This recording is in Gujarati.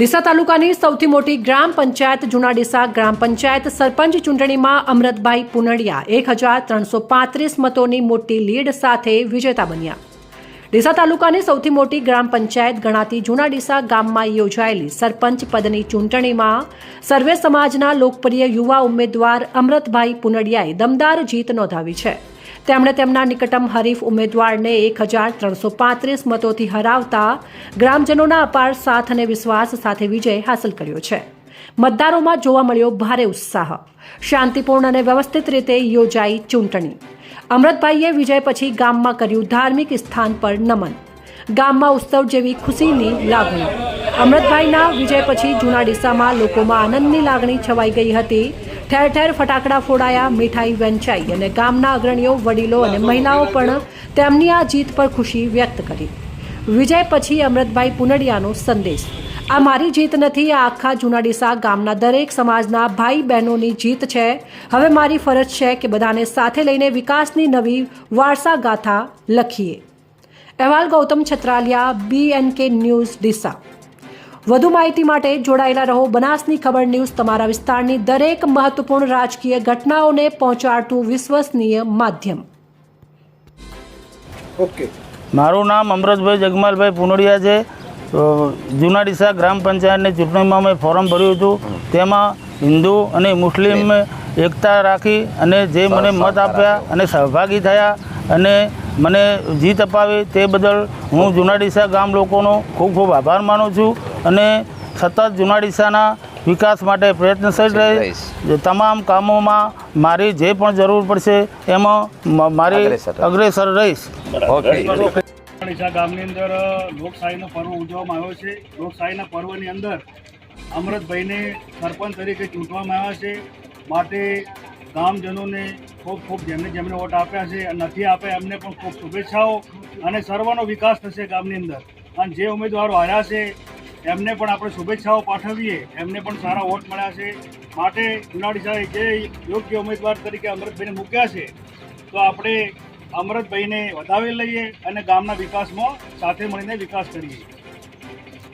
ડીસા તાલુકાની સૌથી મોટી ગ્રામ પંચાયત જૂના ડીસા ગ્રામ પંચાયત સરપંચ ચૂંટણીમાં અમરતભાઈ પુનડિયા 1335 મતોની મોટી લીડ સાથે વિજેતા બન્યા। ડીસા તાલુકાની સૌથી મોટી ગ્રામ પંચાયત ગણાતી જૂના ડીસા ગામમાં યોજાયેલી સરપંચ પદની ચૂંટણીમાં સર્વે સમાજના લોકપ્રિય યુવા ઉમેદવાર અમરતભાઈ પુનડિયાએ દમદાર જીત નોંધાવી છે। તેમણે તેમના નિકટમ હરીફ ઉમેદવારને 1335 મતોથી હરાવતા ગ્રામજનોના અપાર સાથ અને વિશ્વાસ સાથે વિજય હાંસલ કર્યો છે। મતદારોમાં જોવા મળ્યો ભારે ઉત્સાહ। શાંતિપૂર્ણ અને વ્યવસ્થિત રીતે યોજાઈ ચૂંટણી। અમરતભાઈએ વિજય પછી ગામમાં કર્યું ધાર્મિક સ્થાન પર નમન। ગામમાં ઉત્સવ જેવી ખુશીની લાગણી। અમરતભાઈના વિજય પછી જૂના ડીસામાં લોકોમાં આનંદની લાગણી છવાઈ ગઈ હતી। ઠેર ઠેર ફટાકડા ફોડાયા, મીઠાઈ વહેંચાઈ અને ગામના અગ્રણીઓ, વડીલો અને મહિલાઓ પણ તેમની આ જીત પર ખુશી વ્યક્ત કરી। વિજય પછી અમરતભાઈ પુનડિયાનો સંદેશ: આ મારી જીત નથી, આ આખા જૂના ડીસા ગામના દરેક સમાજના ભાઈ બહેનોની જીત છે। હવે મારી ફરજ છે કે બધાને સાથે લઈને વિકાસની નવી વારસાગાથા લખીએ। અહેવાલ ગૌતમ છત્રાલિયા, BNK ન્યૂઝ, ડીસા। વધુ માહિતી માટે જોડાયેલા રહો બનાસની ખબર ન્યૂઝ, તમારા વિસ્તારની દરેક મહત્વપૂર્ણ રાજકીય ઘટનાઓને પહોંચાડતું વિશ્વસનીય માધ્યમ। ઓકે, મારું નામ અમરતભાઈ જગમાલભાઈ પુનડિયા છે। જૂના ડીસા ગ્રામ પંચાયતની ચૂંટણીમાં મેં ફોર્મ ભર્યું હતું। તેમાં હિન્દુ અને મુસ્લિમ એકતા રાખી અને જે મને મત આપ્યા અને સહભાગી થયા અને મને જીત અપાવી તે બદલ હું જૂના ડીસા ગામ લોકોનો ખૂબ ખૂબ આભાર માનું છું અને સતત જૂના ડીસાના વિકાસ માટે પ્રયત્નશીલ રહીશ। તમામ કામોમાં મારી જે પણ જરૂર પડશે એમાં મારી અગ્રેસર રહીશ। ડીસા ગામની અંદર લોકશાહીનો પર્વ ઉજવવામાં આવ્યો છે। લોકશાહીના પર્વની અંદર અમરતભાઈને સરપંચ તરીકે ચૂંટવામાં આવ્યા છે। માટે ગામજનોને ખૂબ ખૂબ જેમને વોટ આપ્યા છે અને નથી આપ્યા એમને પણ ખૂબ શુભેચ્છાઓ અને સર્વનો વિકાસ થશે ગામની અંદર। અને જે ઉમેદવારો હાર્યા છે એમને પણ આપણે શુભેચ્છાઓ પાઠવીએ, એમને પણ સારા વોટ મળ્યા છે। માટે જૂના ડીસાએ જે યોગ્ય ઉમેદવાર તરીકે અમરતભાઈને મૂક્યા છે તો આપણે અમરતભાઈને વધાવી લઈએ અને ગામના વિકાસમાં સાથે મળીને વિકાસ કરીએ।